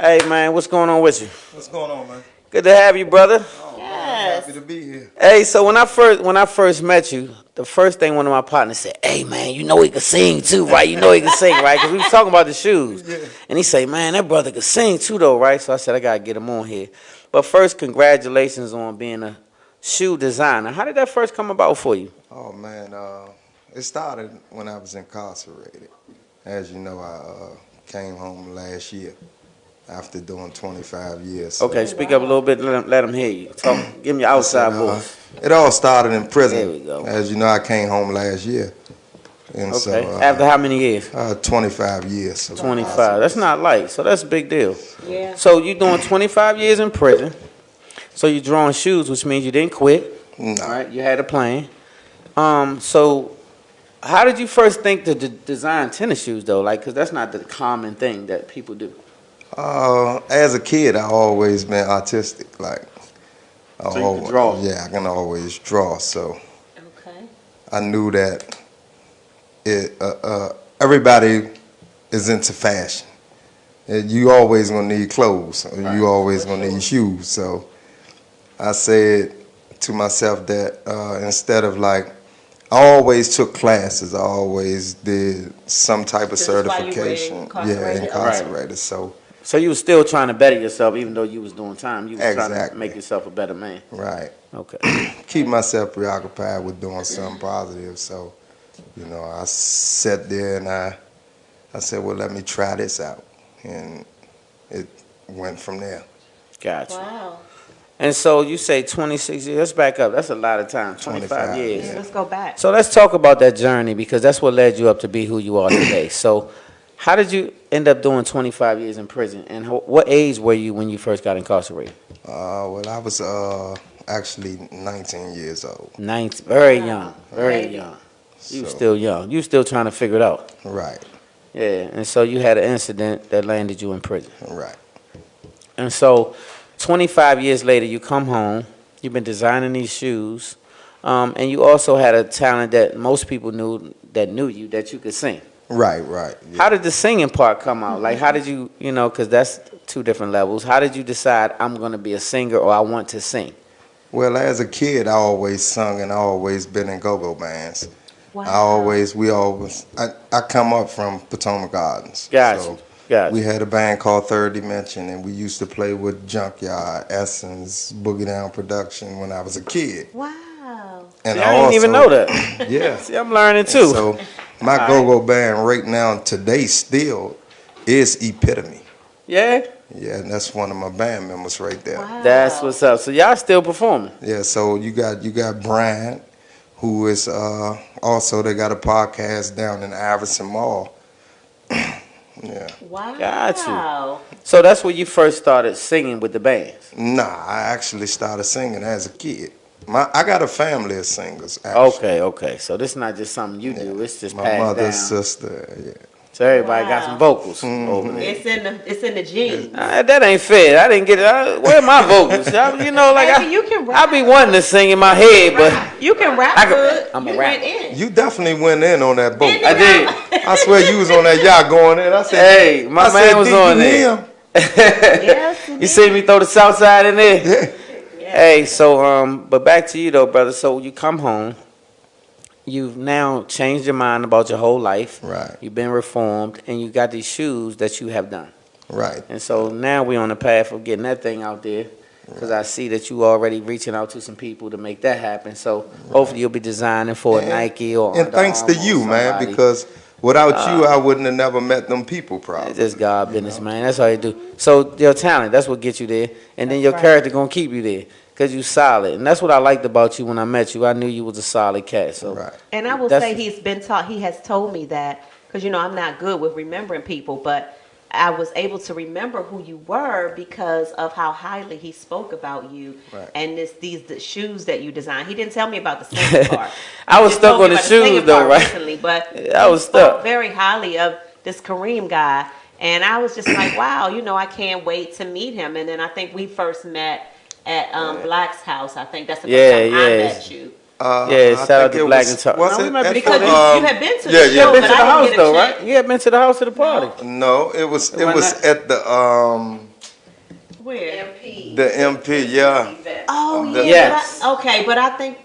Hey, man, what's going on with you? What's going on, man? Good to have you, brother. Oh, Yes. man, happy to be here. Hey, so when I first met you, the first thing one of my partners said, "Hey, man, you know he can sing too, right? You know he can sing, right?" Because we was talking about the shoes, and he said, "Man, that brother can sing too, though, right?" So I said, "I gotta get him on here." But first, congratulations on being a shoe designer. How did that first come about for you? Oh, man, it started when I was incarcerated. As you know, I came home last year after doing 25 years. So. Okay, speak up a little bit. Let him hear you. Talk. Give me your outside voice. It all started in prison. There we go. As you know, I came home last year. And Okay. so, After how many years? 25 years. So 25. That's not light. So that's a big deal. Yeah. So you're doing 25 years in prison. So you're drawing shoes, which means you didn't quit. No. Right? You had a plan. So how did you first think to design tennis shoes, though? Like, because that's not the common thing that people do. As a kid, I always been artistic. Like, So you can draw. Yeah, I can always draw. So Okay. I knew that everybody is into fashion. You always gonna need clothes. Right. You always gonna need shoes. So I said to myself that instead of like, I always took classes. I always did some type of certification. Incarcerated. Right. So you were still trying to better yourself, even though you was doing time. You was trying to make yourself a better man. Right. Okay. Keep myself preoccupied with doing something positive. So, you know, I sat there and I said, well, let me try this out. And it went from there. Gotcha. Wow. And so you say 26 years. Let's back up. That's a lot of time. 25 years. Yeah, let's go back. So let's talk about that journey, because that's what led you up to be who you are today. So how did you end up doing 25 years in prison? And what age were you when you first got incarcerated? Well, I was actually 19 years old. 19, very young. Very young. You were still young. You were still trying to figure it out. Right. Yeah, and so you had an incident that landed you in prison. Right. And so 25 years later, you come home, you've been designing these shoes, and you also had a talent that most people knew you, that you could sing. Right, right. Yeah. How did the singing part come out? Like, how did you, because that's two different levels. How did you decide I'm going to be a singer or I want to sing? Well, as a kid, I always sung and I always been in go-go bands. Wow. I come up from Potomac Gardens. Gotcha. We had a band called Third Dimension, and we used to play with Junkyard, Essence, Boogie Down Production when I was a kid. Wow. And See, I didn't even know that. Yeah. See, I'm learning too. And so my go-go band right now today still is Epitome. Yeah? Yeah, and that's one of my band members right there. Wow. That's what's up. So y'all still performing? Yeah, so you got Brian, who is also, they got a podcast down in Iverson Mall. Yeah. Wow. Got you. So that's where you first started singing with the bands? Nah, I actually started singing as a kid. I got a family of singers, actually. Okay. So this is not just something you do. It's just my passed mother's down. sister, yeah. So everybody got some vocals Mm-hmm. over there. It's in the genes. That ain't fair. I didn't get it. Where are my vocals? You can rap. I be wanting to sing in my head, but You can rap good. I'm a You rapper. went in. You definitely went in on that boat. I did. I swear you was on that yacht going in. I said, Hey, my man was on there. Yes, You see me throw the south side in there? Yeah. Hey, so but back to you though, brother. So you come home. You've now changed your mind about your whole life. Right. You've been reformed, and you got these shoes that you have done. Right. And so now we're on the path of getting that thing out there, because I see that you already reaching out to some people to make that happen. So hopefully you'll be designing for a Nike or And thanks to you, man, because without you, I wouldn't have never met them people, probably. It's just God business, man. That's all you do. So your talent, that's what gets you there, and then your character gonna keep you there. Because you solid. And that's what I liked about you when I met you. I knew you was a solid cat. So. Right. And I will say he's been taught, he has told me that, because, I'm not good with remembering people, but I was able to remember who you were because of how highly he spoke about you. Right. And the shoes that you designed. He didn't tell me about the singing part. I was stuck on the shoes, though, right? Recently, but I was stuck. Very highly of this Kareem guy. And I was just like, wow, I can't wait to meet him. And then I think we first met at Black's house. I think that's the first time I met you. Shout out to Black and Talk. Was it? Because you had been to the show, you had been to the house though, chance. right? You had been to the house of the party. No, it was at the Where? MP. The MP, yeah. Oh The- yeah. Yes. But I think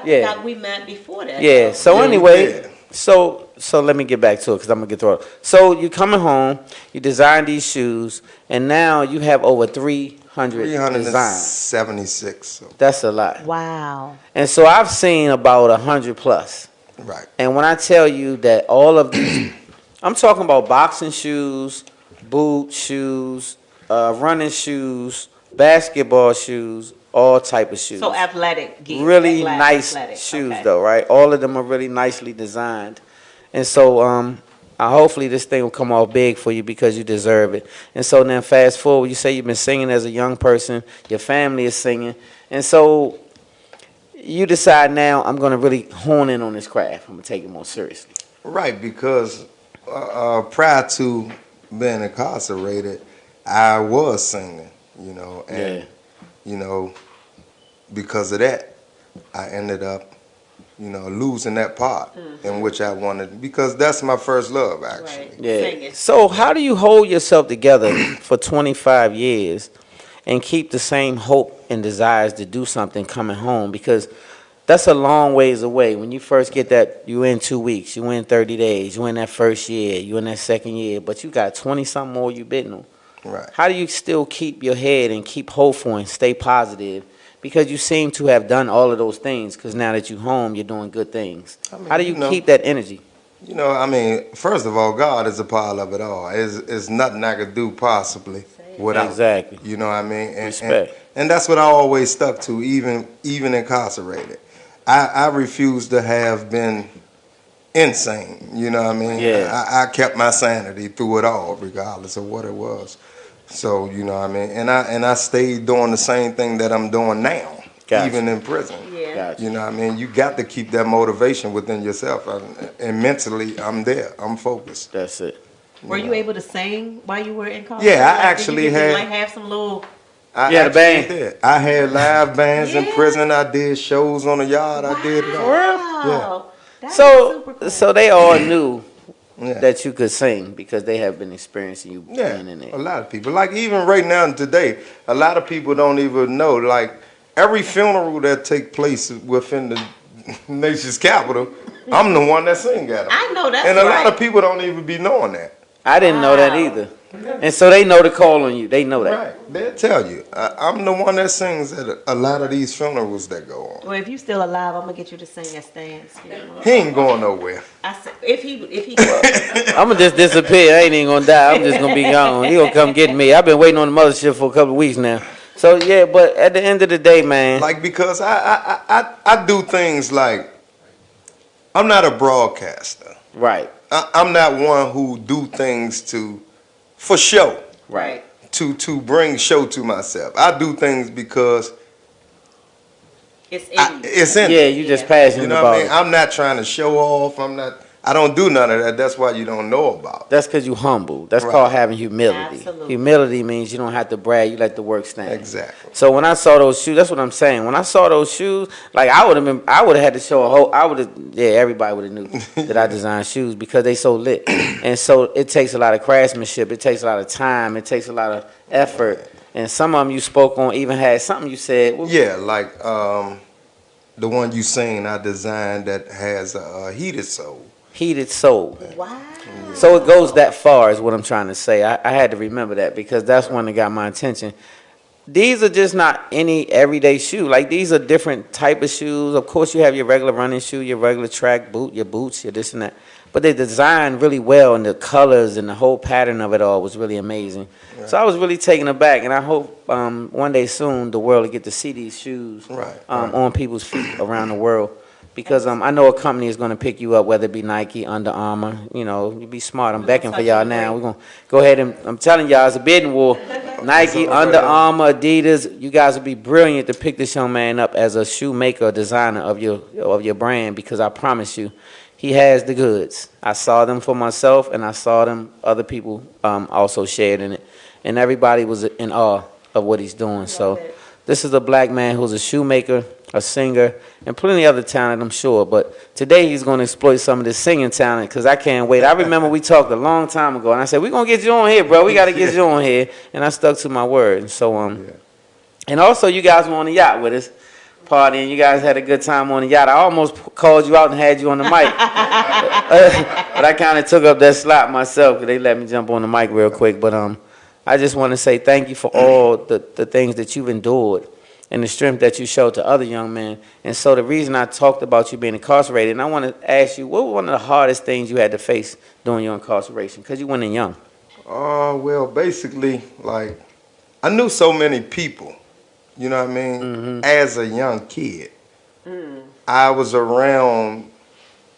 Yeah. we met before that. Yeah. though. So Yeah, we anyway, did. so let me get back to it because I'm gonna get through it. So you coming home, you designed these shoes, and now you have over 300 designs. 376. So, That's a lot. Wow. And so I've seen about 100 plus. right. And when I tell you that all of these, I'm talking about boxing shoes, boot shoes, running shoes, basketball shoes, all type of shoes. So athletic gear. Really nice athletic. shoes Okay. though, right? All of them are really nicely designed. And so hopefully this thing will come off big for you because you deserve it. And so then fast forward, you say you've been singing as a young person, your family is singing. And so you decide now I'm going to really hone in on this craft. I'm going to take it more seriously. Right, because prior to being incarcerated, I was singing, and because of that, I ended up, losing that part in which I wanted, because that's my first love, actually. Right. Yeah. Singing. So how do you hold yourself together for 25 years and keep the same hope and desires to do something coming home? Because that's a long ways away. When you first get that, you in 2 weeks, you in 30 days, you in that first year, you in that second year, but you got 20-something more you been on. Right. How do you still keep your head and keep hopeful and stay positive? Because you seem to have done all of those things, because now that you're home, you're doing good things. How do you keep that energy? First of all, God is a part of it all. It's nothing I could do possibly without. Exactly. You know what I mean? Respect. And that's what I always stuck to, even incarcerated. I refuse to have been insane. You know what I mean? Yeah. I kept my sanity through it all, regardless of what it was. So, you know what I mean? And I stayed doing the same thing that I'm doing now, Gotcha. even in prison. Yeah. Gotcha. You know what I mean? You got to keep that motivation within yourself. And mentally, I'm there. I'm focused. That's it. Were you able to sing while you were in college? Yeah, I Like, actually did you had- like have some little. I You had a actually band? did. I had live bands in Yeah. prison. I did shows on the yard. I did it all. Wow. That is So, super cool. so they all knew Yeah. that you could sing because they have been experiencing you Yeah, being in a there. lot of people. Like even right now and today, a lot of people don't even know. Like every funeral that take place within the nation's capital, I'm the one that sing at them. I know that's And a right. lot of people don't even be knowing that. I didn't know that Wow. either. And so they know to call on you. They know that. Right. They'll tell you. I'm the one that sings at a lot of these funerals that go on. Well, if you still alive, I'm gonna get you to sing at Stan's funeral. He ain't going nowhere. I said, if he I'm going to just disappear. I ain't even going to die. I'm just going to be gone. He going to come get me. I've been waiting on the mothership for a couple of weeks now. So, yeah, but at the end of the day, man. Like because I do things like I'm not a broadcaster. Right. I'm not one who do things for show. Right. To bring show to myself. I do things because it's in you. it's in Yeah, me. you just passionate You know about what I mean? it. I'm not trying to show off. I don't do none of that. That's why you don't know about it. That's because you humble. That's Right. called having humility. Absolutely. Humility means you don't have to brag. You let the work stand. Exactly. So when I saw those shoes, that's what I'm saying. When I saw those shoes, like I would have had to show a whole. Everybody would have knew that I designed shoes because they so lit. And so it takes a lot of craftsmanship. It takes a lot of time. It takes a lot of effort. And some of them you spoke on even had something you said. Yeah, like the one you seen I designed that has a heated sole. Heated soul. Wow. So it goes that far is what I'm trying to say. I had to remember that because that's one that got my attention. These are just not any everyday shoe. Like these are different type of shoes. Of course you have your regular running shoe, your regular track boot, your boots, your this and that. But they're designed really well and the colors and the whole pattern of it all was really amazing. Right. So I was really taken aback and I hope one day soon the world will get to see these shoes on people's feet around the world. Because I know a company is going to pick you up, whether it be Nike, Under Armour. You know, you be smart. I'm becking for y'all now. We're going to go ahead and, I'm telling y'all, it's a bidding war. Nike, Under Armour, Adidas, you guys would be brilliant to pick this young man up as a shoemaker or designer of your brand because I promise you, he has the goods. I saw them for myself, and I saw them, other people also shared in it. And everybody was in awe of what he's doing. So this is a black man who's a shoemaker, a singer, and plenty other talent, I'm sure. But today he's going to exploit some of this singing talent because I can't wait. I remember we talked a long time ago, and I said, we're going to get you on here, bro. We got to get you on here. And I stuck to my word. And so, and also you guys were on the yacht with us, partying. You guys had a good time on the yacht. I almost called you out and had you on the mic. But I kind of took up that slot myself because they let me jump on the mic real quick. But I just want to say thank you for all the things that you've endured and the strength that you showed to other young men. And so the reason I talked about you being incarcerated, and I want to ask you, what was one of the hardest things you had to face during your incarceration? Because you went in young. Well, basically, like, I knew so many people, you know what I mean, as a young kid. I was around,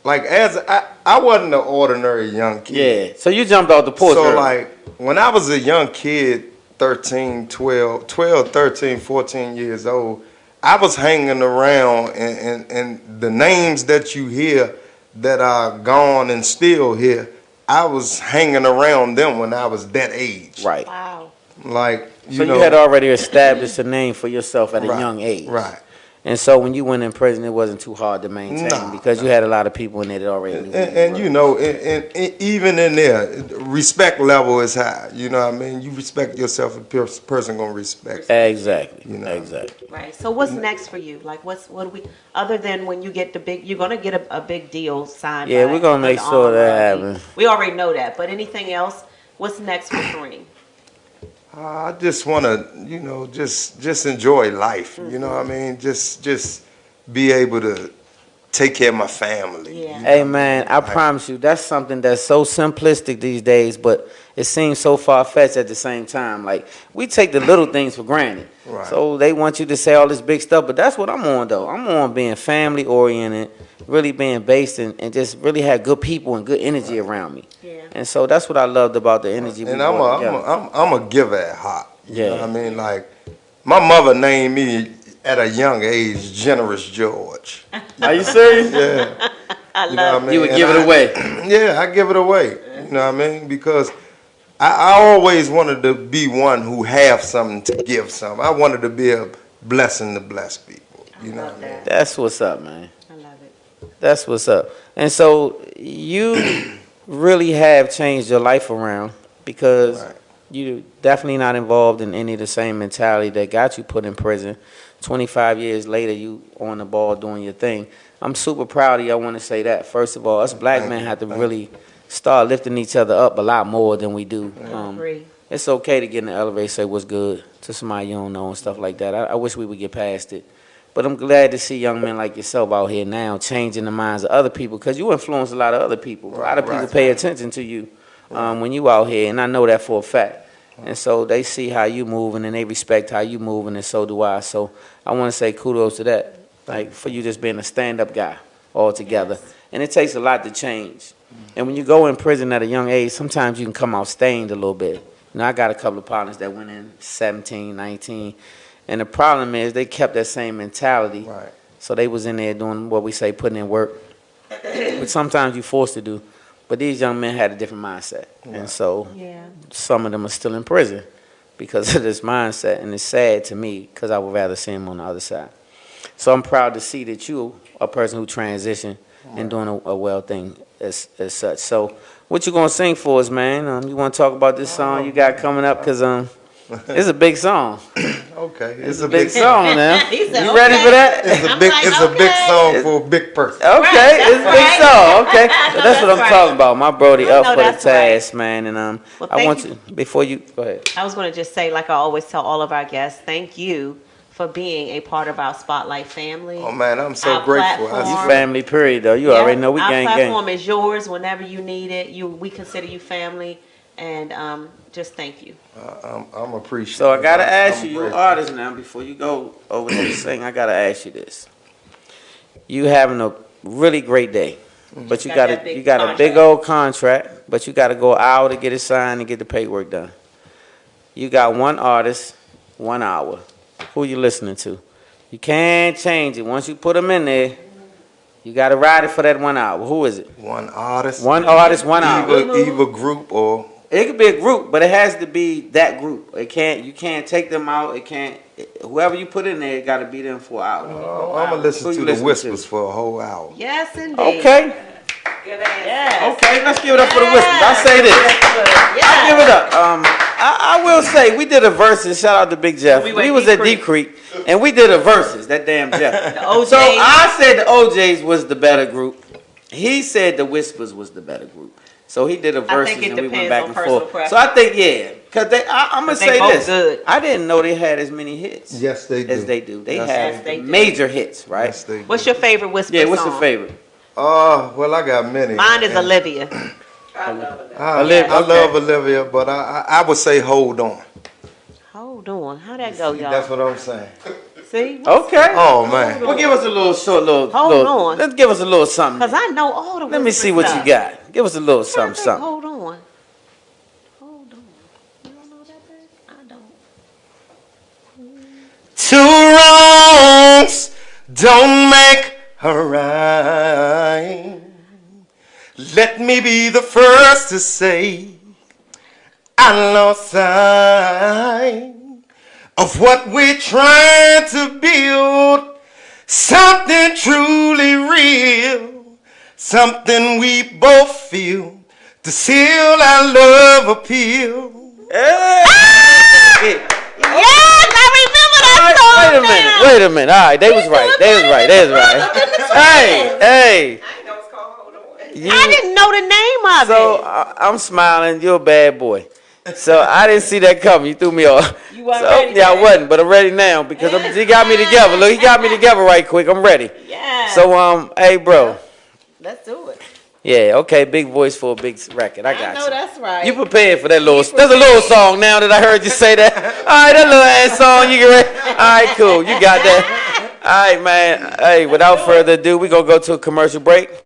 like, I wasn't an ordinary young kid. Yeah, so you jumped off the porch. So, like, when I was a young kid, 13, 12, 13, 14 years old, I was hanging around, and the names that you hear that are gone and still here, I was hanging around them when I was that age. Right. Wow. Like, you had already established a name for yourself at a young age. Right. And so when you went in prison, it wasn't too hard to maintain because you had a lot of people in there that already knew. And you know, and even in there, respect level is high. You know what I mean? You respect yourself, a person gonna respect you. Exactly. You know? Exactly. Right. So what's next for you? Like, what do we, other than when you get the big, you're gonna get a big deal signed. Yeah, by we're gonna make sure that happens. We already know that. But anything else? What's next for Kareem? I just want to, you know, just enjoy life. You know what I mean? Just be able to take care of my family. Yeah. Hey, man, I promise you, that's something that's so simplistic these days, but it seems so far-fetched at the same time. Like, we take the little things for granted. Right. So they want you to say all this big stuff, but that's what I'm on, though. I'm on being family-oriented, really being based and just really have good people and good energy around me. Yeah. And so that's what I loved about the energy we And brought together. I'm a giver at heart. You Yeah. know what I mean? Like, my mother named me at a young age Generous George. Are you serious? Yeah. I You know love what I mean? You would And give it away. Yeah, I give it away. You know what I mean? Because I always wanted to be one who have something to give some. I wanted to be a blessing to bless people. You know what I mean? That's what's up, man. I love it. That's what's up. And so you really have changed your life around because Right. you definitely not involved in any of the same mentality that got you put in prison. 25 years later, you on the ball doing your thing. I'm super proud of you. I want to say that. First of all, us black men have to really start lifting each other up a lot more than we do. I agree. It's okay to get in the elevator and say what's good to somebody you don't know and stuff like that. I wish we would get past it. But I'm glad to see young men like yourself out here now changing the minds of other people because you influence a lot of other people. A lot of people pay attention to you when you out here, and I know that for a fact. And so they see how you moving and they respect how you moving, and so do I. So I want to say kudos to that, like for you just being a stand-up guy altogether. Yes. And it takes a lot to change. And when you go in prison at a young age, sometimes you can come out stained a little bit. You know, I got a couple of partners that went in 17, 19. And the problem is they kept that same mentality. Right. So they was in there doing what we say, putting in work, which sometimes you're forced to do. But these young men had a different mindset. Right. And so some of them are still in prison because of this mindset. And it's sad to me because I would rather see them on the other side. So I'm proud to see that you a person who transitioned and doing a well thing as such. So what you going to sing for us, man? You want to talk about this song you got coming up? Because it's a big song. Okay, It's a big song now. He said, You ready for that? It's a big song for a big person. Okay, it's a big song. Okay, so that's what I'm right. talking about. My Brody up No, for the that's right. task, man. And Well, I want thank to before you go ahead. I was going to just say, like I always tell all of our guests, thank you for being a part of our Spotlight family. Oh man, I'm so Our grateful. platform. You family, period. Though you already know we our gang platform gang. is yours whenever you need it. We consider you family, and just thank you. I'm appreciative. So I gotta ask I'm you, you grateful. artist now. Before you go over there to sing, I gotta ask you this. You having a really great day, but you Got got that big you got a contract. big old contract, but you got to go an hour to get it signed and get the paperwork done. You got one artist, 1 hour. Who you listening to? You can't change it. Once you put them in there, you got to ride it for that 1 hour. Who is it? One artist. One artist, 1 hour. Either group or It could be a group, but it has to be that group. You can't take them out. whoever you put in there, got to be there for an hour. I'm gonna listen Who you to the listen whispers to? for a whole hour. Yes, indeed. Okay. Yes. Okay, let's give it up for the whispers. I'll say this. I'll give it up. I will say we did a versus. Shout out to Big Jeff. We was at Deep Creek and we did a versus. That damn Jeff. The OJs. So I said the OJs was the better group. He said the Whispers was the better group. So he did a versus and we went back and forth. Preference. So I think because I'm gonna say this. Good. I didn't know they had as many hits. Yes, they do. As they do. They have they do. major hits, right? Yes, they do. What's your favorite Whisper Yeah. What's song? your favorite? Well, I got many. Mine is Olivia. I love Olivia, but I would say Hold On. Hold on. How that go, y'all? That's what I'm saying. See? Okay. Oh, man. Well, give us a little short, Hold on. Let's give us a little something. Because I know all the Let me Whisper see what stuff. you got. Give us a little something, something. Hold on. Hold on. You don't know that thing? I don't. Two wrongs don't make a right. Let me be the first to say I lost sight of what we're trying to build. Something truly real, something we both feel to seal our love appeal. Hey. Yes, I remember that song. Wait a minute. All right, they was right. Hey. I didn't know the name of So it. I'm smiling. You're a bad boy. So I didn't see that coming. You threw me off. You weren't So, ready. yeah, I wasn't, but I'm ready now because he got me together. Look, he got me together right quick. I'm ready. Yeah. So hey, bro. Let's do it. Yeah, okay, big voice for a big record. I got know you. that's right. You prepared for that little? There's a little song now that I heard you say that. All right, that little ass song. You get ready? All right, cool. You got that. All right, man. Hey, without further ado, we gonna go to a commercial break.